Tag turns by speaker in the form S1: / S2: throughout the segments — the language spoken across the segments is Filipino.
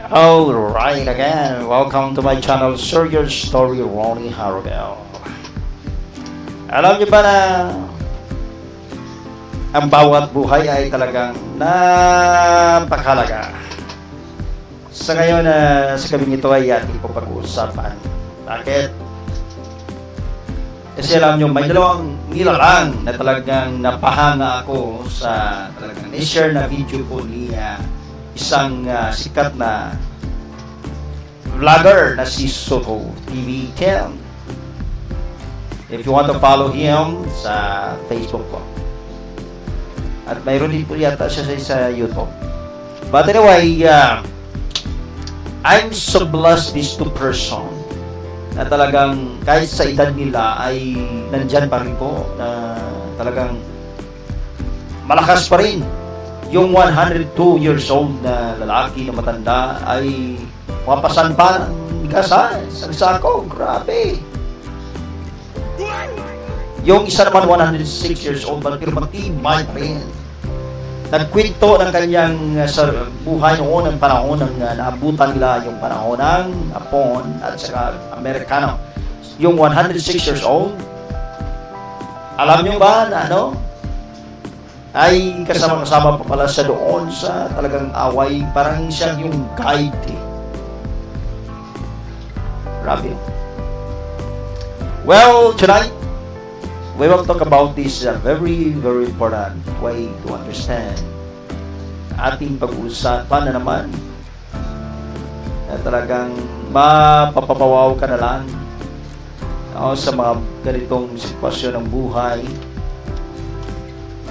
S1: Alright again, welcome to my channel, Share Your Story, Ronnie Harabel. Alam niyo ba na ang bawat buhay ay talagang napakahalaga. Sa ngayon, sa gabing ito ay ating pag-uusapan. Bakit? Kasi alam niyo, may dalawang nilalang na talagang napahanga ako sa talagang ni-share na video ko ni isang sikat na vlogger na si Soto TV 10. If you want to follow him sa Facebook ko. At mayroon din po yata siya sa YouTube. But anyway, I'm so blessed these two person na talagang kahit sa edad nila ay nandyan pa rin po na talagang malakas pa rin. Yung 102 years old na lalaki na matanda ay mapasan pa ng gasan sa sako. Grabe. Yung isa naman 106 years old pero matibay pa rin. Nagkwento ng kanyang sa buhay noon ng panahon ng naabutan nila yung panahon ng Hapon at saka Amerikano. Yung 106 years old, alam niyo ba na ay kasama-kasama pa pala siya doon sa talagang away. Parang siya yung guide. Grabe. Well, tonight, we will talk about this very, very important way to understand. Ating pag-uusapan na naman na talagang mapapawaw ka na lang sa mga ganitong sitwasyon ng buhay.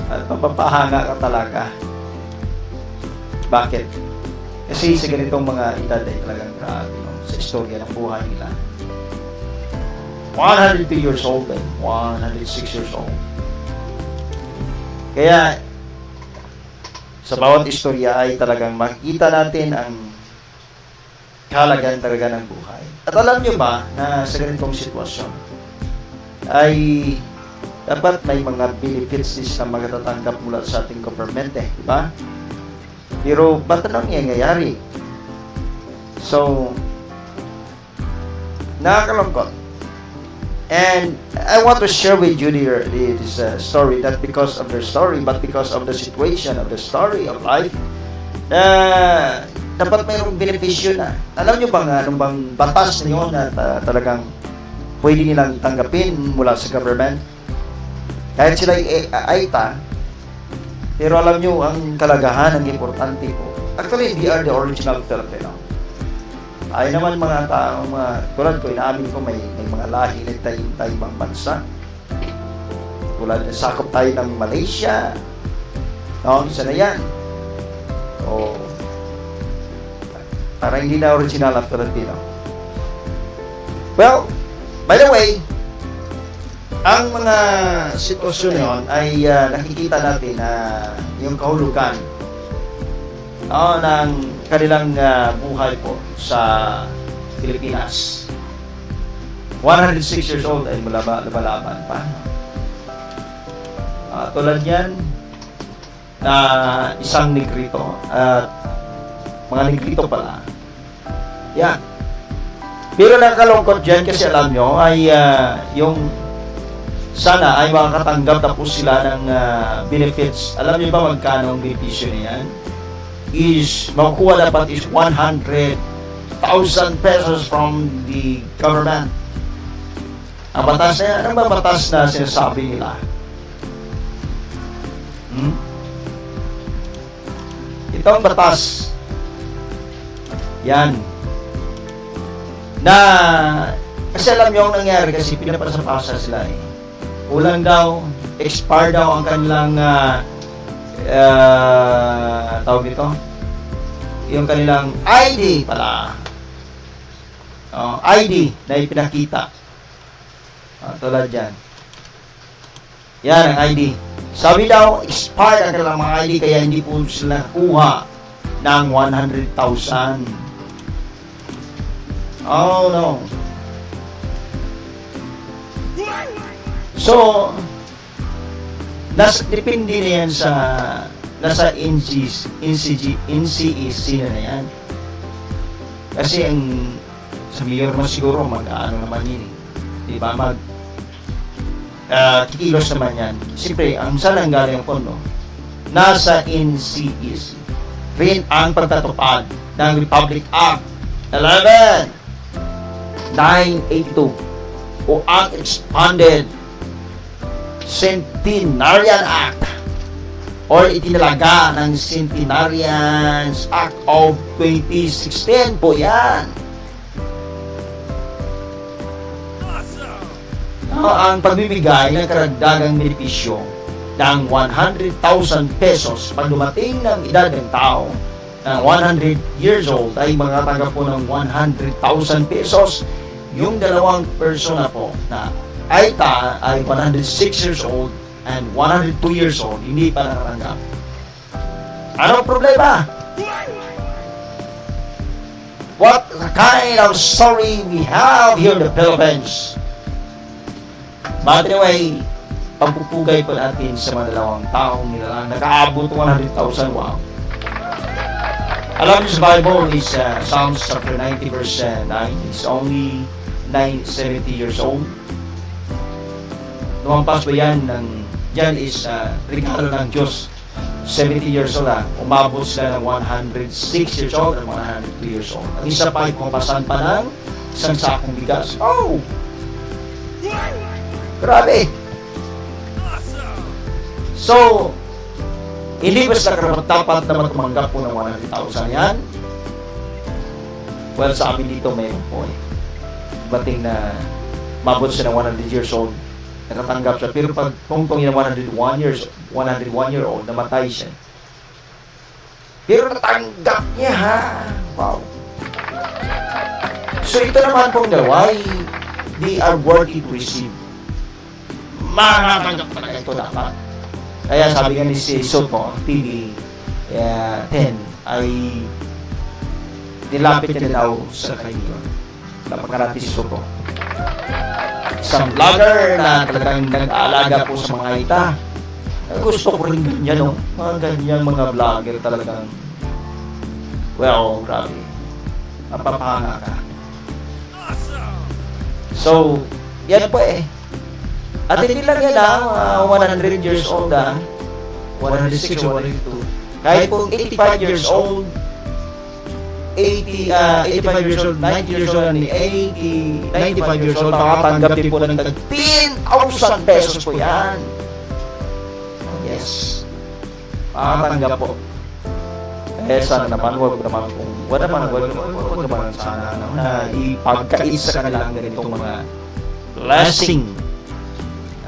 S1: At mapapahanga ka talaga. Bakit? Kasi sa ganitong mga edad ay talagang grabe sa istorya ng buhay nila. 102 years old and 106 years old. Kaya sa bawat istorya ay talagang makikita natin ang kahalagan talaga ng buhay. At alam nyo ba na sa ganitong sitwasyon ay dapat may mga benefits na magatatanggap mula sa ating government di ba? Pero ba't nang nangyayari? So, nakakalungkot. And I want to share with you this story, not because of their story, but because of the situation of the story of life. Dapat mayroong benepisyo na. Alam nyo bang anong bang batas na yun na talagang pwede nilang tanggapin mula sa government? Kahit sila ay aita, pero alam nyo, ang kalagahan, ang importante po. Actually, we are the original Filipino. Ay naman mga tao, tulad ko, inaamin ko, may mga lahi na tayo ibang bansa. Tulad, sakop tayo ng Malaysia. Isa na yan. Parang hindi na original ang Filipino. Well, by the way, ang mga sitwasyon na yun ay nakikita natin na yung kahulugan ng kanilang buhay po sa Pilipinas. 106 years old ay lumalaban pa. Tulad yan na isang negrito at mga negrito pala. Yan. Pero nakakalungkot dyan kasi alam nyo ay yung sana ay makakatanggap na po sila ng benefits. Alam niyo ba magkano ang benepisyo na yan? Makukuha dapat is 100,000 pesos from the government. Ang batas na yan, ano ba batas na sinasabi nila? Ito ang batas. Yan. Na, kasi alam niyo ang nangyari kasi pinapasapasa sila Kulang daw, expire daw ang kanilang tawag ito, yung kanilang ID pala. ID na ipinakita. Tulad dyan. Yan ang ID. Sabi daw, expired ang kanilang mga ID kaya hindi po sila nakuha ng 100,000. Oh no. So, depende na yan sa nasa NCEC na yan. Kasi ang sa mayor mo siguro mag-ano naman yun eh. Di ba? Kikilos naman yan. Siyempre, ang saan ang galing ang pondo? Nasa NCEC. Rin ang pagtatupad ng Republic Act 11-982 o ang Expanded Centenarian Act or itinalaga ng Centenarian Act of 2016 po yan. Ang pagbibigay ng karagdagang benepisyo ng 100,000 pesos pag dumating ng edad ng tao ng 100 years old ay makatanggap po ng 100,000 pesos. Yung dalawang persona po na ay 106 years old and 102 years old, hindi pa nakatanggap. Anong problema? What kind of story we have here in the Philippines? But anyway, pagpupugay po natin sa mga dalawang taong nilalang nakaabot 100,000. Wow. Alam niyo sa Bible is Psalms chapter 90 verse 9. He's only 70 years old. Lumampas ba yan yan is regalo ng Diyos. 70 years old umabot sila ng 106 years old and 102 years old. Ang isa pa ay pumapasan pa ng isang sakong bigas. Oh! Grabe! So, hindi ba sila karapat-dapat naman tumanggap po ng 100,000 yan? Well, sa amin dito mayroon po eh. Bating na mabot siya ng 100 years old, nakatanggap siya. Pero pag kung yung 101 year old, namatay siya. Pero natanggap niya ha. Wow. So ito naman pong dalawa, they are worthy to receive. Makatanggap talaga ito dapat. Kaya sabi nga ni si Soto, TV 10, ay nilapit niya daw sa kanya. Napakarati si Soto. Isang vlogger na talagang nag-aalaga po sa mga ita. Gusto ko rin ganyan, no? Mga ganyang mga vlogger talagang, well, grabe. Mapapahanga ka. So, yan po eh. At hindi lang yan 100 years old 106 or 102. Kahit po 85 years old, 85 years old, 90 years old, 95 years old, makatanggap din po ng 10,000 pesos po yan. Yes. Makatanggap po. Sana naman, wag naman sana na ipagkait sa kanilang ganitong mga blessing.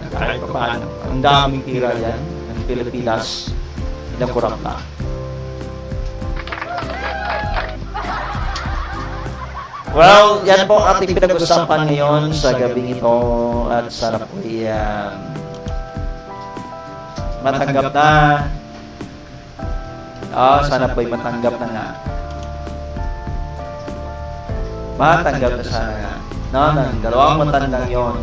S1: Kahit pa paano. Ang daming tira yan ng Pilipinas na kurap na. Well, yan po ang ating pinag-usapan ngayon sa gabing ito at sana po matanggap na. Sana po matanggap na nga. Matanggap na sana nga. Ng dalawang matandang yon.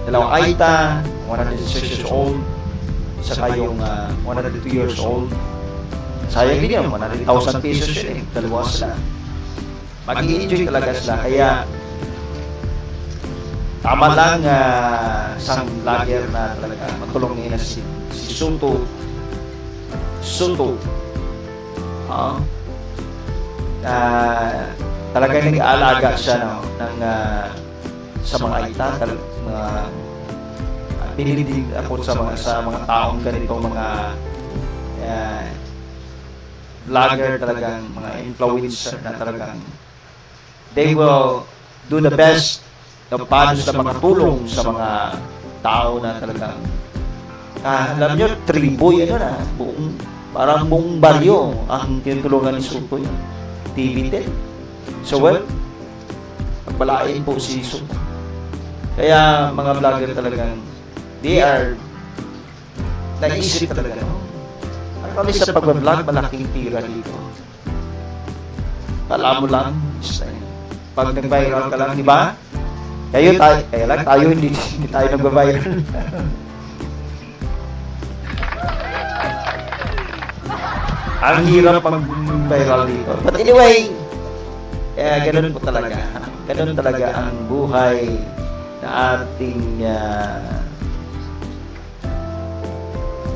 S1: Dalawang Aita, 106 years old, isa kayong 102 years old. Sayang din yun, 100,000 pesos yun eh. Dalawa sila. Mag-i-enjoy talaga sila. Kaya, tama lang isang vlogger na talaga matulong niya si Sunto. Talagang nag-aalaga siya sa mga Aita, pinilig ako sa mga taong ganitong mga vlogger, talagang mga influencer na talagang they will do the best na paano sila makatulong sa mga tao na talagang alam nyo, tribo yun parang buong baryo ang tinutulungan ni Soto yun. TV10. So well, pagpalain po si Soto. Kaya mga vlogger talagang they are naisip talaga. Actually sa pag-vlog, malaking tira dito. Alam mo lang, pag nag-viral ka lang, di ba? Kaya lang tayo hindi tayo nag-viral. Ang hirap mag-viral dito. But anyway, Ganun po talaga. Ganun talaga ang buhay na ating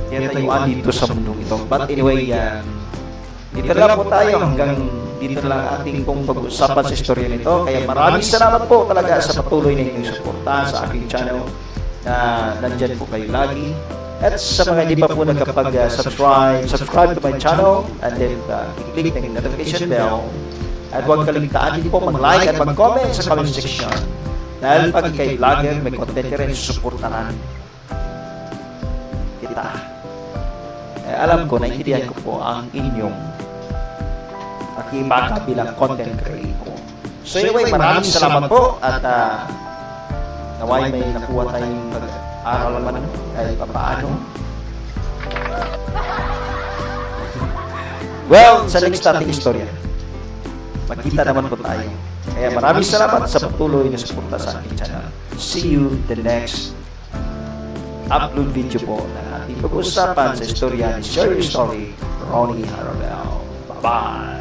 S1: tinatayuan dito sa mundong ito. But anyway, dito lang po tayo hanggang dito lang ating pong pag-usapan sa istorya nito. Kaya maraming salamat po talaga sa patuloy na inyong suporta sa aking channel na nandyan po kayo lagi. At sa mga hindi pa po subscribe to my channel and then click ng notification bell. At huwag kaligtaan din po mag-like at mag-comment sa comment section. Dahil pag ikay vlogger, may content rin, susuportahan kita. Alam ko, naintindihan ko po ang inyong pakibaka bilang content creator. So anyway, maraming salamat po at naway may nakuha tayong pag-aral naman kahit paano. Well, sa next nating istorya, magkita naman po tayo. Kaya maraming salamat sa patuloy na suporta sa aking channel. See you the next upload video po na ating pag-usapan sa istorya ni Share Your Story, Ronnie Harabel. Bye-bye!